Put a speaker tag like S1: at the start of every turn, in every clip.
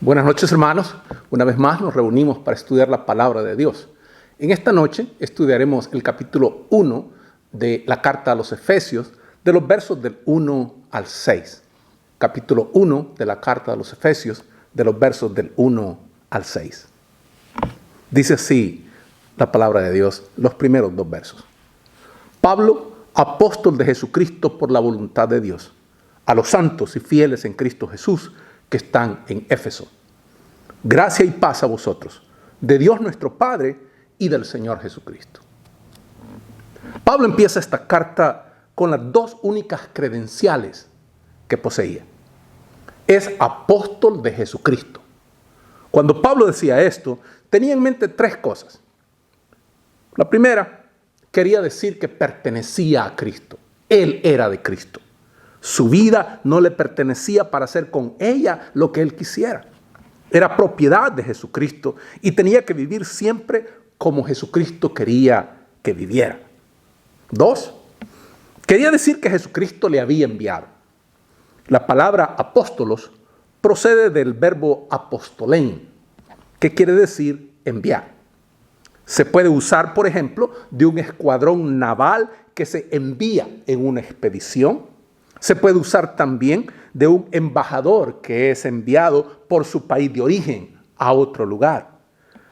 S1: Buenas noches, hermanos. Una vez más nos reunimos para estudiar la palabra de Dios. En esta noche estudiaremos el capítulo 1 de la carta a los Efesios, de los versos del 1 al 6. Capítulo 1 de la carta a los Efesios, de los versos del 1 al 6. Dice así la palabra de Dios, los primeros dos versos. Pablo, apóstol de Jesucristo por la voluntad de Dios, a los santos y fieles en Cristo Jesús que están en Éfeso. Gracia y paz a vosotros, de Dios nuestro Padre y del Señor Jesucristo. Pablo empieza esta carta con las dos únicas credenciales que poseía. Es apóstol de Jesucristo. Cuando Pablo decía esto, tenía en mente tres cosas. La primera, quería decir que pertenecía a Cristo. Él era de Cristo. Su vida no le pertenecía para hacer con ella lo que él quisiera. Era propiedad de Jesucristo y tenía que vivir siempre como Jesucristo quería que viviera. Dos, quería decir que Jesucristo le había enviado. La palabra apóstolos procede del verbo apostolein, que quiere decir enviar. Se puede usar, por ejemplo, de un escuadrón naval que se envía en una expedición. Se puede usar también de un embajador que es enviado por su país de origen a otro lugar.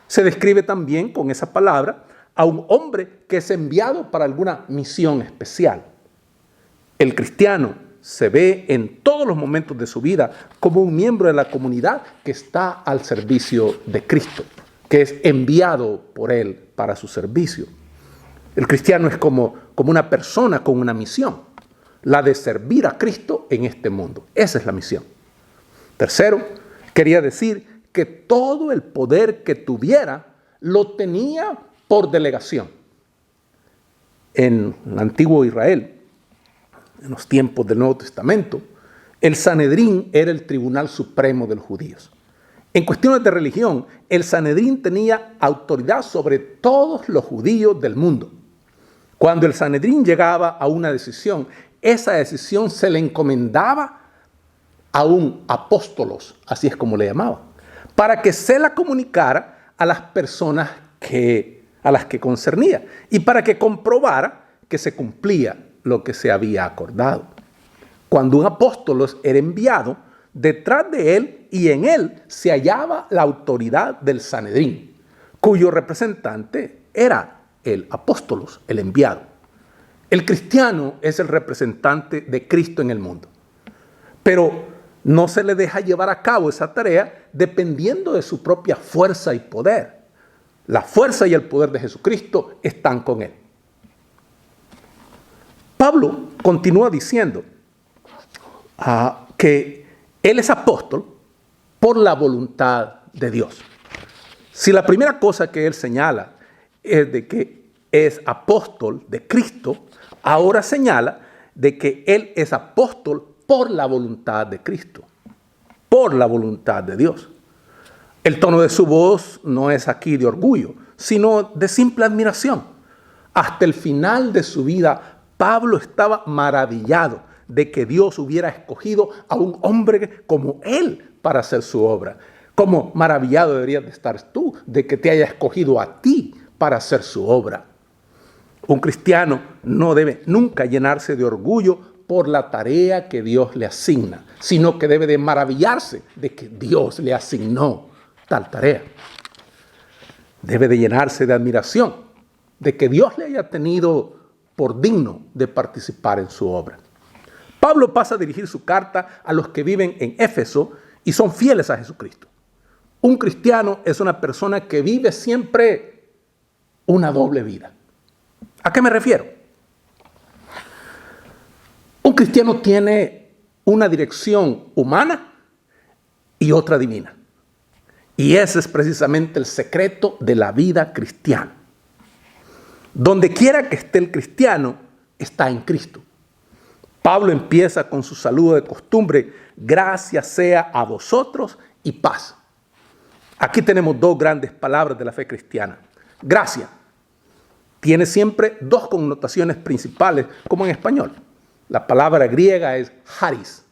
S1: Se describe también con esa palabra a un hombre que es enviado para alguna misión especial. El cristiano se ve en todos los momentos de su vida como un miembro de la comunidad que está al servicio de Cristo, que es enviado por él para su servicio. El cristiano es como una persona con una misión, la de servir a Cristo en este mundo. Esa es la misión. Tercero, quería decir que todo el poder que tuviera lo tenía por delegación. En el antiguo Israel, en los tiempos del Nuevo Testamento, el Sanedrín era el tribunal supremo de los judíos. En cuestiones de religión, el Sanedrín tenía autoridad sobre todos los judíos del mundo. Cuando el Sanedrín llegaba a una decisión, esa decisión se le encomendaba a un apóstolos, así es como le llamaban, para que se la comunicara a las personas a las que concernía y para que comprobara que se cumplía lo que se había acordado. Cuando un apóstolos era enviado, detrás de él y en él se hallaba la autoridad del Sanedrín, cuyo representante era el apóstolos, el enviado. El cristiano es el representante de Cristo en el mundo, pero no se le deja llevar a cabo esa tarea dependiendo de su propia fuerza y poder. La fuerza y el poder de Jesucristo están con él. Pablo continúa diciendo que él es apóstol por la voluntad de Dios. Si la primera cosa que él señala es de que es apóstol de Cristo, ahora señala de que él es apóstol por la voluntad de Cristo, por la voluntad de Dios. El tono de su voz no es aquí de orgullo, sino de simple admiración. Hasta el final de su vida, Pablo estaba maravillado de que Dios hubiera escogido a un hombre como él para hacer su obra. Como maravillado deberías de estar tú de que te haya escogido a ti para hacer su obra. Un cristiano no debe nunca llenarse de orgullo por la tarea que Dios le asigna, sino que debe de maravillarse de que Dios le asignó tal tarea. Debe de llenarse de admiración de que Dios le haya tenido por digno de participar en su obra. Pablo pasa a dirigir su carta a los que viven en Éfeso y son fieles a Jesucristo. Un cristiano es una persona que vive siempre una doble vida. ¿A qué me refiero? Un cristiano tiene una dirección humana y otra divina. Y ese es precisamente el secreto de la vida cristiana. Donde quiera que esté el cristiano, está en Cristo. Pablo empieza con su saludo de costumbre: gracia sea a vosotros y paz. Aquí tenemos dos grandes palabras de la fe cristiana. Gracia tiene siempre dos connotaciones principales, como en español. La palabra griega es charis,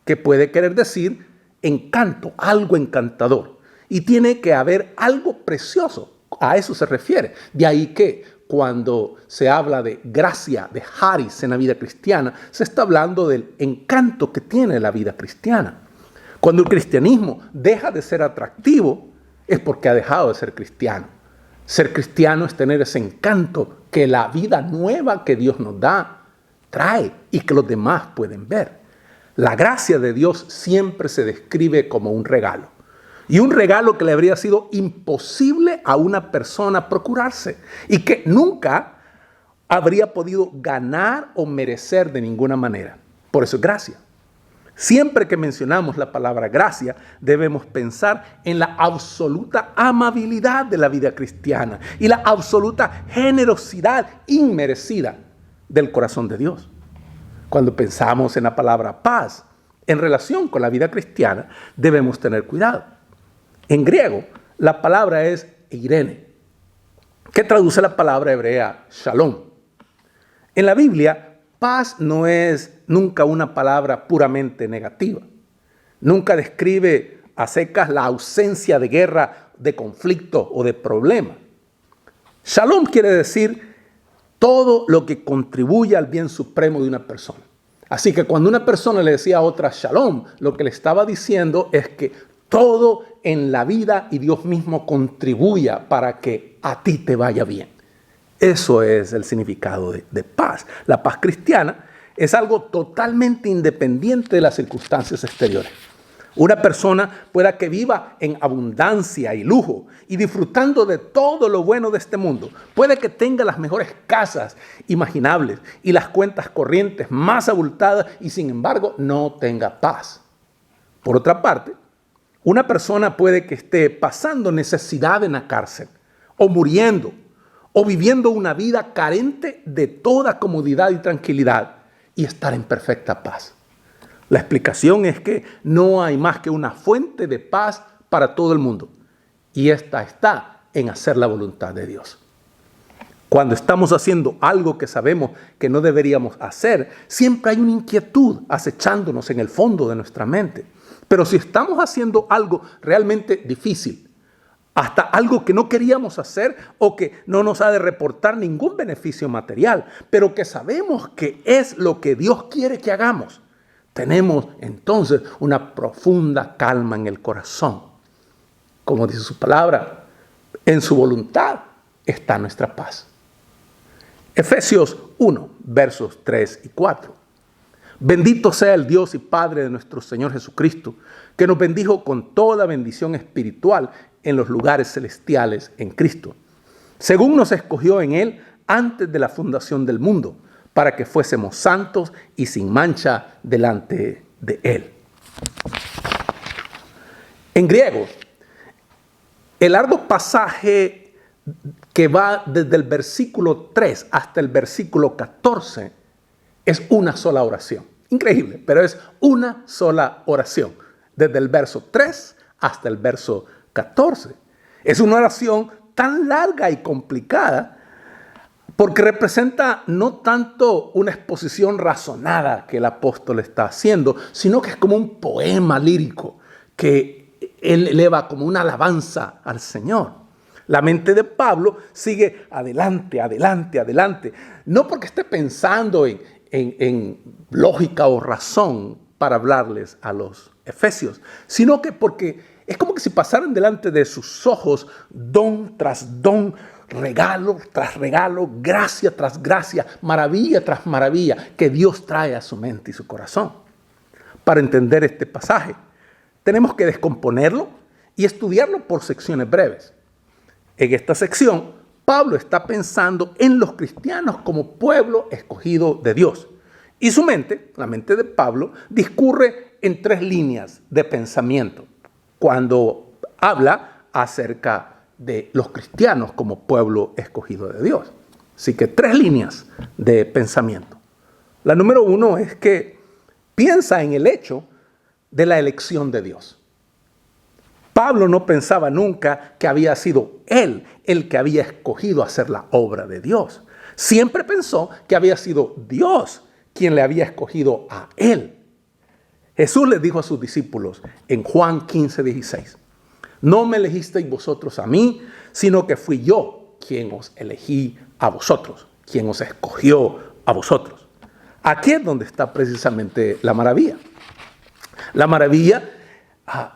S1: que puede querer decir encanto, algo encantador. Y tiene que haber algo precioso. A eso se refiere. De ahí que cuando se habla de gracia, de charis en la vida cristiana, se está hablando del encanto que tiene la vida cristiana. Cuando el cristianismo deja de ser atractivo, es porque ha dejado de ser cristiano. Ser cristiano es tener ese encanto que la vida nueva que Dios nos da trae y que los demás pueden ver. La gracia de Dios siempre se describe como un regalo. Y un regalo que le habría sido imposible a una persona procurarse y que nunca habría podido ganar o merecer de ninguna manera. Por eso es gracia. Siempre que mencionamos la palabra gracia, debemos pensar en la absoluta amabilidad de la vida cristiana y la absoluta generosidad inmerecida del corazón de Dios. Cuando pensamos en la palabra paz en relación con la vida cristiana, debemos tener cuidado. En griego, la palabra es eirene, que traduce la palabra hebrea shalom. En la Biblia, paz no es nunca una palabra puramente negativa. Nunca describe a secas la ausencia de guerra, de conflicto o de problema. Shalom quiere decir todo lo que contribuye al bien supremo de una persona. Así que cuando una persona le decía a otra shalom, lo que le estaba diciendo es que todo en la vida y Dios mismo contribuya para que a ti te vaya bien. Eso es el significado de paz. La paz cristiana es algo totalmente independiente de las circunstancias exteriores. Una persona pueda que viva en abundancia y lujo y disfrutando de todo lo bueno de este mundo. Puede que tenga las mejores casas imaginables y las cuentas corrientes más abultadas y sin embargo no tenga paz. Por otra parte, una persona puede que esté pasando necesidad en la cárcel, o muriendo, o viviendo una vida carente de toda comodidad y tranquilidad, y estar en perfecta paz. La explicación es que no hay más que una fuente de paz para todo el mundo, y esta está en hacer la voluntad de Dios. Cuando estamos haciendo algo que sabemos que no deberíamos hacer, siempre hay una inquietud acechándonos en el fondo de nuestra mente. Pero si estamos haciendo algo realmente difícil, hasta algo que no queríamos hacer o que no nos ha de reportar ningún beneficio material, pero que sabemos que es lo que Dios quiere que hagamos, tenemos entonces una profunda calma en el corazón. Como dice su palabra, en su voluntad está nuestra paz. Efesios 1, versos 3 y 4. Bendito sea el Dios y Padre de nuestro Señor Jesucristo, que nos bendijo con toda bendición espiritual en los lugares celestiales en Cristo, según nos escogió en Él antes de la fundación del mundo, para que fuésemos santos y sin mancha delante de Él. En griego, el largo pasaje que va desde el versículo 3 hasta el versículo 14 es una sola oración. Increíble, pero es una sola oración. Desde el verso 3 hasta el verso 14. Es una oración tan larga y complicada porque representa no tanto una exposición razonada que el apóstol está haciendo, sino que es como un poema lírico que él eleva como una alabanza al Señor. La mente de Pablo sigue adelante, adelante, adelante. No porque esté pensando en lógica o razón para hablarles a los efesios, sino que porque es como que si pasaran delante de sus ojos don tras don, regalo tras regalo, gracia tras gracia, maravilla tras maravilla que Dios trae a su mente y su corazón. Para entender este pasaje, tenemos que descomponerlo y estudiarlo por secciones breves. En esta sección, Pablo está pensando en los cristianos como pueblo escogido de Dios. Y su mente, la mente de Pablo, discurre en 3 líneas de pensamiento cuando habla acerca de los cristianos como pueblo escogido de Dios. Así que 3 líneas de pensamiento. La número 1 es que piensa en el hecho de la elección de Dios. Pablo no pensaba nunca que había sido él el que había escogido hacer la obra de Dios. Siempre pensó que había sido Dios quien le había escogido a él. Jesús les dijo a sus discípulos en Juan 15:16, no me elegisteis vosotros a mí, sino que fui yo quien os elegí a vosotros, quien os escogió a vosotros. Aquí es donde está precisamente la maravilla. La maravilla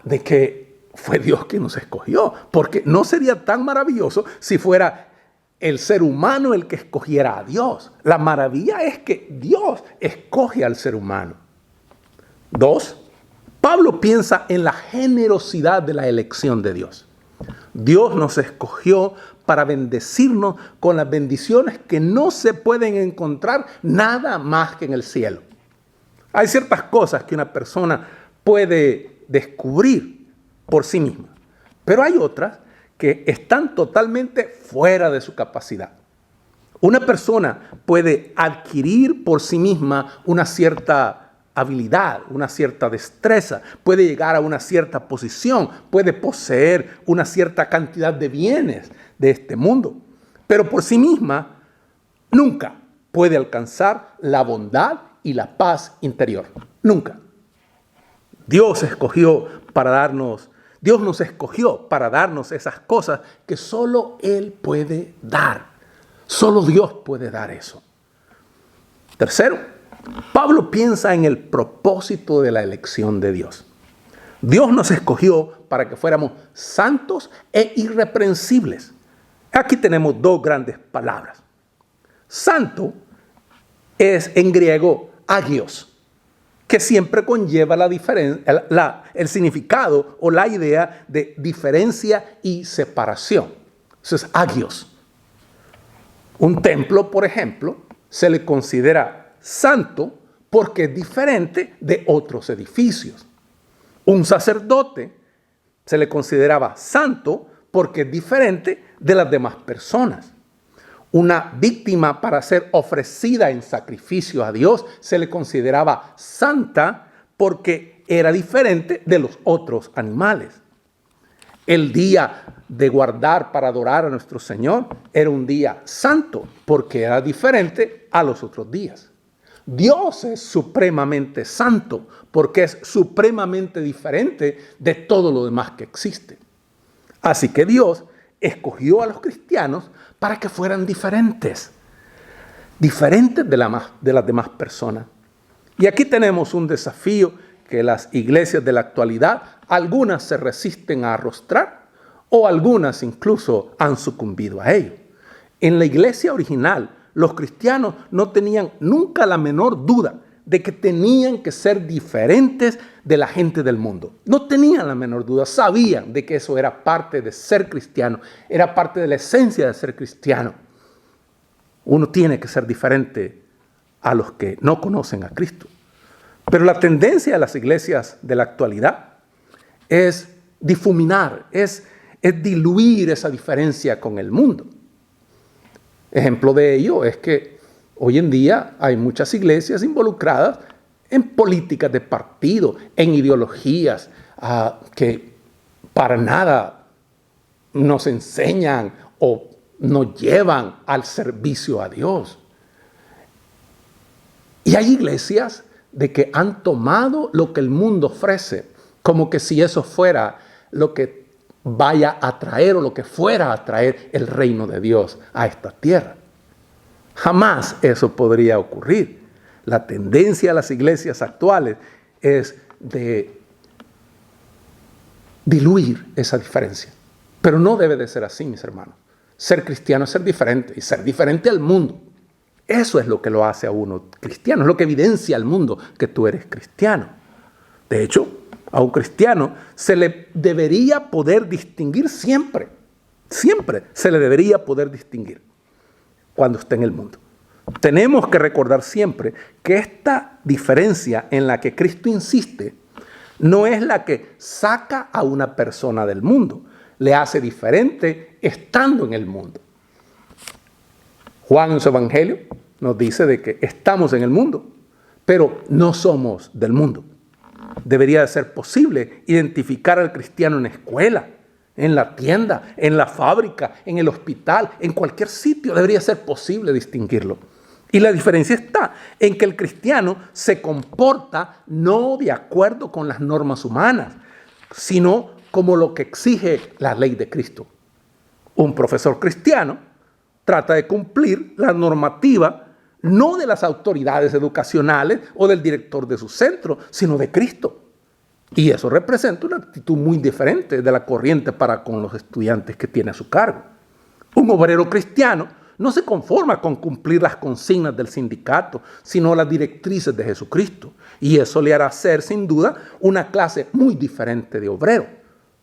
S1: de que fue Dios quien nos escogió, porque no sería tan maravilloso si fuera el ser humano el que escogiera a Dios. La maravilla es que Dios escoge al ser humano. 2. Pablo piensa en la generosidad de la elección de Dios. Dios nos escogió para bendecirnos con las bendiciones que no se pueden encontrar nada más que en el cielo. Hay ciertas cosas que una persona puede descubrir por sí misma, pero hay otras que están totalmente fuera de su capacidad. Una persona puede adquirir por sí misma una cierta habilidad, una cierta destreza, puede llegar a una cierta posición, puede poseer una cierta cantidad de bienes de este mundo, pero por sí misma nunca puede alcanzar la bondad y la paz interior. Nunca. Dios nos escogió para darnos esas cosas que solo Él puede dar. Solo Dios puede dar eso. Tercero, Pablo piensa en el propósito de la elección de Dios. Dios nos escogió para que fuéramos santos e irreprensibles. Aquí tenemos dos grandes palabras. Santo es en griego agios, que siempre conlleva el significado o la idea de diferencia y separación. Eso es agios. Un templo, por ejemplo, se le considera santo porque es diferente de otros edificios. Un sacerdote se le consideraba santo porque es diferente de las demás personas. Una víctima para ser ofrecida en sacrificio a Dios se le consideraba santa porque era diferente de los otros animales. El día de guardar para adorar a nuestro Señor era un día santo porque era diferente a los otros días. Dios es supremamente santo porque es supremamente diferente de todo lo demás que existe. Así que Dios escogió a los cristianos para que fueran diferentes de las demás personas. Y aquí tenemos un desafío que las iglesias de la actualidad, algunas se resisten a arrostrar o algunas incluso han sucumbido a ello. En la iglesia original, los cristianos no tenían nunca la menor duda de que tenían que ser diferentes de la gente del mundo. No tenían la menor duda, sabían de que eso era parte de ser cristiano, era parte de la esencia de ser cristiano. Uno tiene que ser diferente a los que no conocen a Cristo. Pero la tendencia de las iglesias de la actualidad es difuminar, es diluir esa diferencia con el mundo. Ejemplo de ello es que hoy en día hay muchas iglesias involucradas en políticas de partido, en ideologías que para nada nos enseñan o nos llevan al servicio a Dios. Y hay iglesias de que han tomado lo que el mundo ofrece, como que si eso fuera lo que vaya a traer o lo que fuera a traer el reino de Dios a esta tierra. Jamás eso podría ocurrir. La tendencia de las iglesias actuales es de diluir esa diferencia. Pero no debe de ser así, mis hermanos. Ser cristiano es ser diferente y ser diferente al mundo. Eso es lo que lo hace a uno cristiano, es lo que evidencia al mundo que tú eres cristiano. De hecho, a un cristiano se le debería poder distinguir siempre. Siempre se le debería poder distinguir cuando esté en el mundo. Tenemos que recordar siempre que esta diferencia en la que Cristo insiste no es la que saca a una persona del mundo, le hace diferente estando en el mundo. Juan en su evangelio nos dice de que estamos en el mundo, pero no somos del mundo. Debería de ser posible identificar al cristiano en la escuela, en la tienda, en la fábrica, en el hospital, en cualquier sitio. Debería ser posible distinguirlo. Y la diferencia está en que el cristiano se comporta no de acuerdo con las normas humanas, sino como lo que exige la ley de Cristo. Un profesor cristiano trata de cumplir la normativa no de las autoridades educacionales o del director de su centro, sino de Cristo. Y eso representa una actitud muy diferente de la corriente para con los estudiantes que tiene a su cargo. Un obrero cristiano no se conforma con cumplir las consignas del sindicato, sino las directrices de Jesucristo. Y eso le hará ser, sin duda, una clase muy diferente de obrero.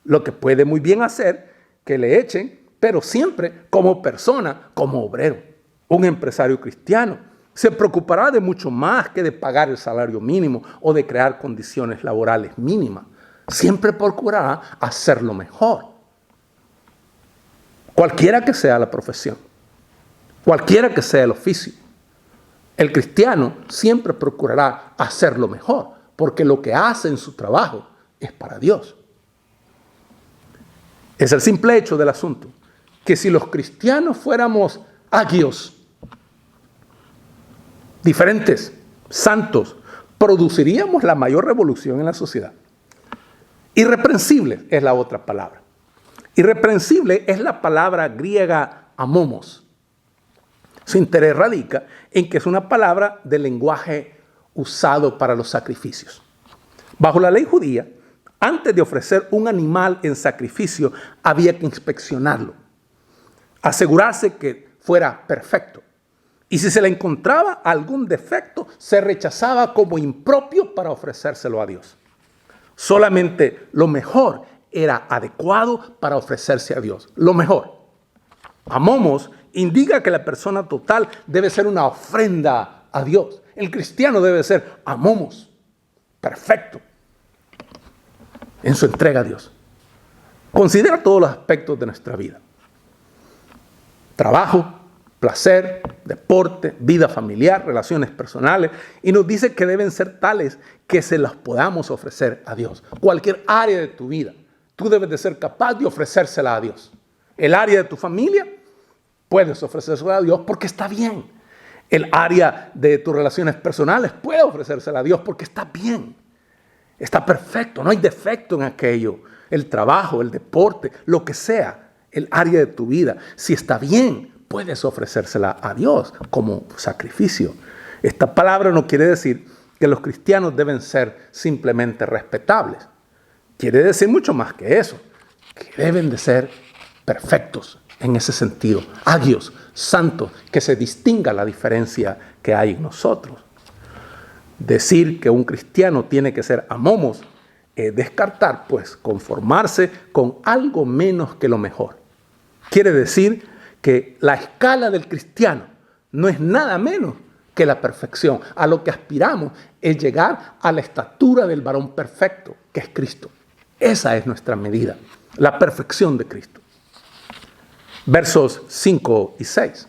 S1: Lo que puede muy bien hacer que le echen, pero siempre como persona, como obrero. Un empresario cristiano se preocupará de mucho más que de pagar el salario mínimo o de crear condiciones laborales mínimas. Siempre procurará hacerlo mejor. Cualquiera que sea la profesión, cualquiera que sea el oficio, el cristiano siempre procurará hacerlo mejor, porque lo que hace en su trabajo es para Dios. Es el simple hecho del asunto, que si los cristianos fuéramos agios, diferentes, santos, produciríamos la mayor revolución en la sociedad. Irreprensible es la otra palabra. Irreprensible es la palabra griega amomos. Su interés radica en que es una palabra de lenguaje usado para los sacrificios. Bajo la ley judía, antes de ofrecer un animal en sacrificio, había que inspeccionarlo, asegurarse que fuera perfecto. Y si se le encontraba algún defecto, se rechazaba como impropio para ofrecérselo a Dios. Solamente lo mejor era adecuado para ofrecerse a Dios. Lo mejor. Amomos indica que la persona total debe ser una ofrenda a Dios. El cristiano debe ser amomos, perfecto, en su entrega a Dios. Considera todos los aspectos de nuestra vida. Trabajo, placer, deporte, vida familiar, relaciones personales, y nos dice que deben ser tales que se las podamos ofrecer a Dios. Cualquier área de tu vida, tú debes de ser capaz de ofrecérsela a Dios. El área de tu familia, puedes ofrecérsela a Dios porque está bien. El área de tus relaciones personales, puedes ofrecérsela a Dios porque está bien. Está perfecto, no hay defecto en aquello. El trabajo, el deporte, lo que sea, el área de tu vida, si está bien, puedes ofrecérsela a Dios como sacrificio. Esta palabra no quiere decir que los cristianos deben ser simplemente respetables. Quiere decir mucho más que eso, que deben de ser perfectos en ese sentido, agios, santos, que se distinga la diferencia que hay en nosotros. Decir que un cristiano tiene que ser amomos es descartar, pues, conformarse con algo menos que lo mejor. Quiere decir que la escala del cristiano no es nada menos que la perfección. A lo que aspiramos es llegar a la estatura del varón perfecto, que es Cristo. Esa es nuestra medida, la perfección de Cristo. Versos 5 y 6.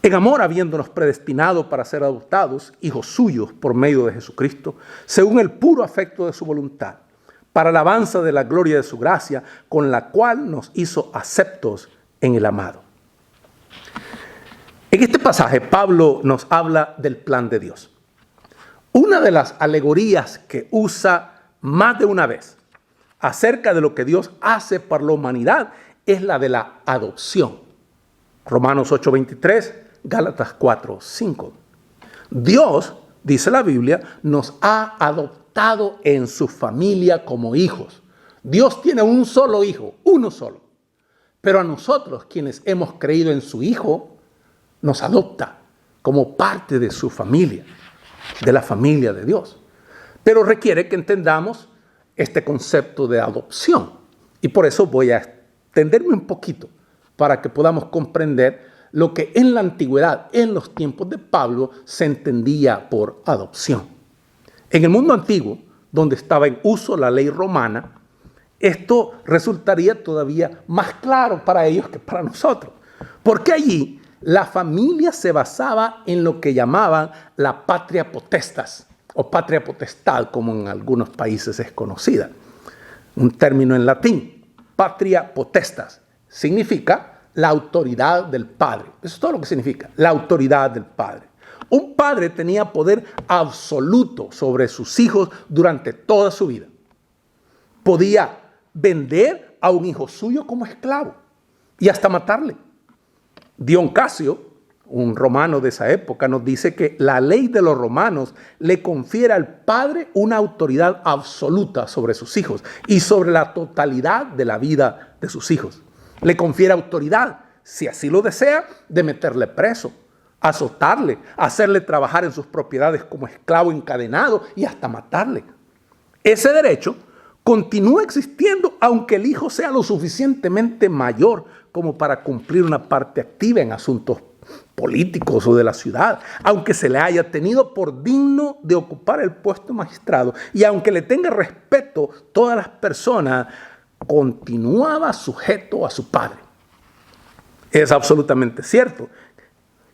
S1: En amor, habiéndonos predestinado para ser adoptados, hijos suyos por medio de Jesucristo, según el puro afecto de su voluntad, para alabanza de la gloria de su gracia, con la cual nos hizo aceptos en el amado. En este pasaje, Pablo nos habla del plan de Dios. Una de las alegorías que usa más de una vez acerca de lo que Dios hace para la humanidad es la de la adopción. Romanos 8:23, Gálatas 4:5. Dios, dice la Biblia, nos ha adoptado en su familia como hijos. Dios tiene un solo hijo, uno solo. Pero a nosotros, quienes hemos creído en su Hijo, nos adopta como parte de su familia, de la familia de Dios. Pero requiere que entendamos este concepto de adopción. Y por eso voy a extenderme un poquito para que podamos comprender lo que en la antigüedad, en los tiempos de Pablo, se entendía por adopción. En el mundo antiguo, donde estaba en uso la ley romana, esto resultaría todavía más claro para ellos que para nosotros. Porque allí la familia se basaba en lo que llamaban la patria potestas, o patria potestad, como en algunos países es conocida. Un término en latín, patria potestas, significa la autoridad del Padre. Eso es todo lo que significa, la autoridad del Padre. Un padre tenía poder absoluto sobre sus hijos durante toda su vida. Podía vender a un hijo suyo como esclavo y hasta matarle. Dion Casio, un romano de esa época, nos dice que la ley de los romanos le confiere al padre una autoridad absoluta sobre sus hijos y sobre la totalidad de la vida de sus hijos. Le confiere autoridad, si así lo desea, de meterle preso, azotarle, hacerle trabajar en sus propiedades como esclavo encadenado y hasta matarle. Ese derecho continúa existiendo aunque el hijo sea lo suficientemente mayor como para cumplir una parte activa en asuntos políticos o de la ciudad, aunque se le haya tenido por digno de ocupar el puesto de magistrado y aunque le tenga respeto todas las personas, continuaba sujeto a su padre. Es absolutamente cierto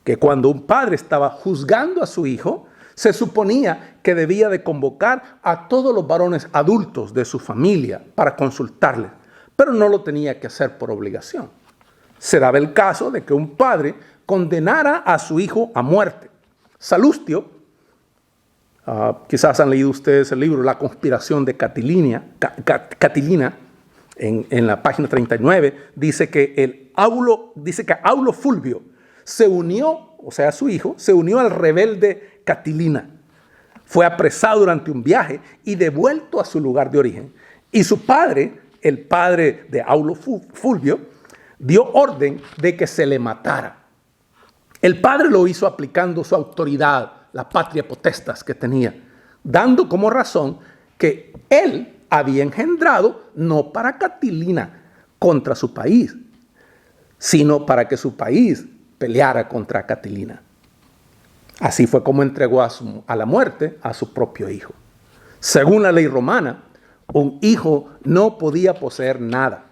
S1: que cuando un padre estaba juzgando a su hijo, se suponía que debía de convocar a todos los varones adultos de su familia para consultarles, pero no lo tenía que hacer por obligación. Se daba el caso de que un padre condenara a su hijo a muerte. Salustio, quizás han leído ustedes el libro La conspiración de Catilina, en la página 39, dice que Aulo Fulvio se unió, o sea, su hijo, se unió al rebelde Catilina. Fue apresado durante un viaje y devuelto a su lugar de origen. Y su padre, el padre de Aulo Fulvio, dio orden de que se le matara. El padre lo hizo aplicando su autoridad, la patria potestas que tenía, dando como razón que él había engendrado no para Catilina contra su país, sino para que su país peleara contra Catilina. Así fue como entregó a la muerte a su propio hijo. Según la ley romana, un hijo no podía poseer nada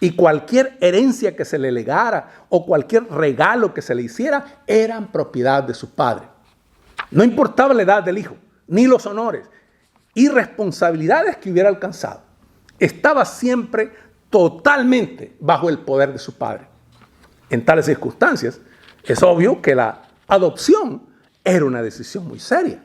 S1: y cualquier herencia que se le legara o cualquier regalo que se le hiciera eran propiedad de su padre. No importaba la edad del hijo, ni los honores y responsabilidades que hubiera alcanzado. Estaba siempre totalmente bajo el poder de su padre. En tales circunstancias, es obvio que la adopción era una decisión muy seria.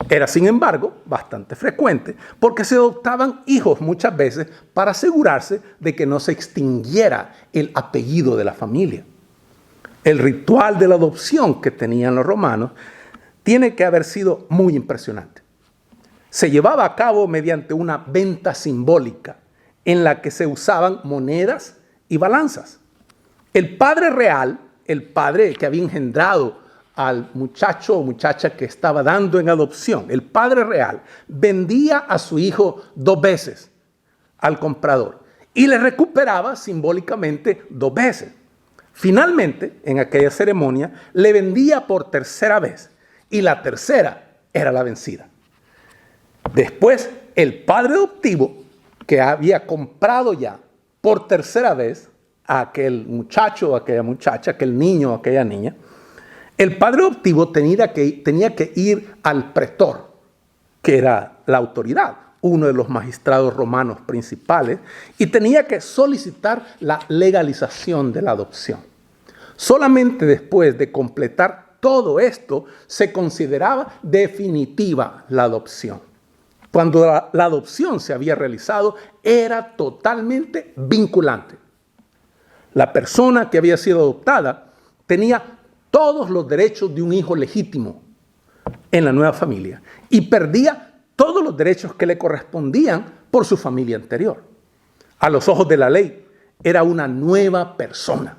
S1: Era, sin embargo, bastante frecuente porque se adoptaban hijos muchas veces para asegurarse de que no se extinguiera el apellido de la familia. El ritual de la adopción que tenían los romanos tiene que haber sido muy impresionante. Se llevaba a cabo mediante una venta simbólica en la que se usaban monedas y balanzas. El padre real, el padre que había engendrado al muchacho o muchacha que estaba dando en adopción, el padre real, vendía a su hijo 2 veces al comprador y le recuperaba simbólicamente 2 veces. Finalmente, en aquella ceremonia, le vendía por 3ª vez y la tercera era la vencida. Después, el padre adoptivo que había comprado ya por 3ª vez a aquel muchacho o aquella muchacha, aquel niño o aquella niña, el padre adoptivo tenía que ir al pretor, que era la autoridad, uno de los magistrados romanos principales, y tenía que solicitar la legalización de la adopción. Solamente después de completar todo esto se consideraba definitiva la adopción. Cuando la adopción se había realizado, era totalmente vinculante. La persona que había sido adoptada tenía todos los derechos de un hijo legítimo en la nueva familia y perdía todos los derechos que le correspondían por su familia anterior. A los ojos de la ley, era una nueva persona,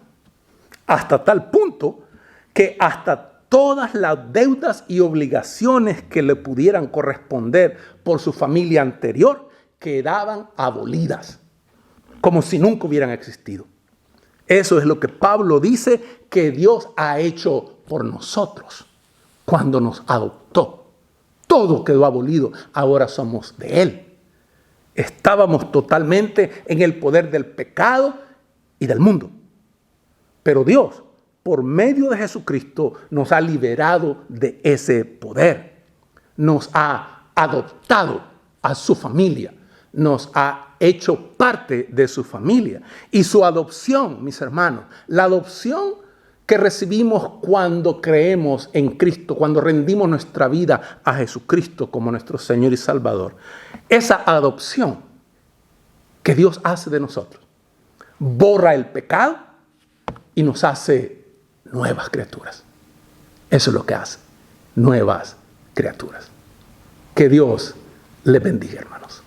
S1: hasta tal punto que hasta todas las deudas y obligaciones que le pudieran corresponder por su familia anterior quedaban abolidas, como si nunca hubieran existido. Eso es lo que Pablo dice que Dios ha hecho por nosotros cuando nos adoptó. Todo quedó abolido, ahora somos de Él. Estábamos totalmente en el poder del pecado y del mundo. Pero Dios, por medio de Jesucristo, nos ha liberado de ese poder. Nos ha adoptado a su familia. nos ha hecho parte de su familia. Y su adopción, mis hermanos, la adopción que recibimos cuando creemos en Cristo, cuando rendimos nuestra vida a Jesucristo como nuestro Señor y Salvador, esa adopción que Dios hace de nosotros, borra el pecado y nos hace nuevas criaturas. Eso es lo que hace, nuevas criaturas. Que Dios les bendiga, hermanos.